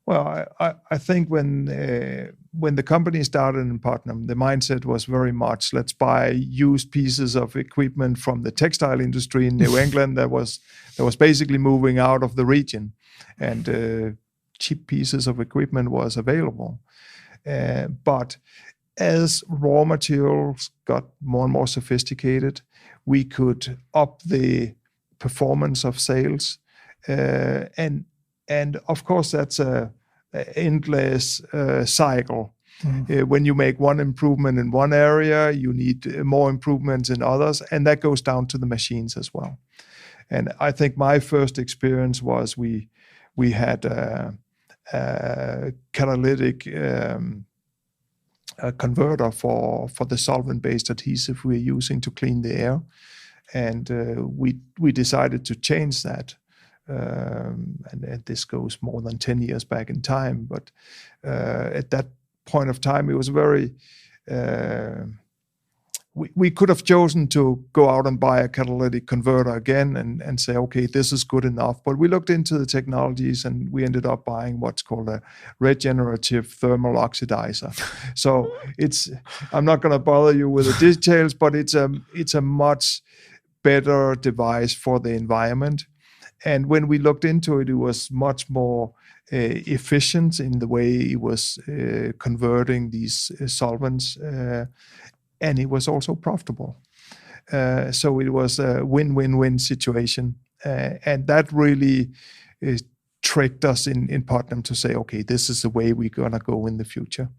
Well, I think when the company started in Putnam, the mindset was very much, let's buy used pieces of equipment from the textile industry in New England that was basically moving out of the region, and cheap pieces of equipment was available. But as raw materials got more and more sophisticated, we could up the performance of sales, and of course that's a endless cycle. When you make one improvement in one area, you need more improvements in others, and that goes down to the machines as well. And I think my first experience was we had a catalytic converter for the solvent-based adhesive we're using to clean the air, and we decided to change that. And this goes more than 10 years back in time, but at that point of time, it was very. We could have chosen to go out and buy a catalytic converter again and say, okay, this is good enough. But we looked into the technologies and we ended up buying what's called a regenerative thermal oxidizer. So I'm not going to bother you with the details, but it's a much better device for the environment. And when we looked into it, it was much more efficient in the way it was converting these solvents, and it was also profitable. So it was a win-win-win situation, and that really tricked us in Putnam to say, okay, this is the way we're going to go in the future.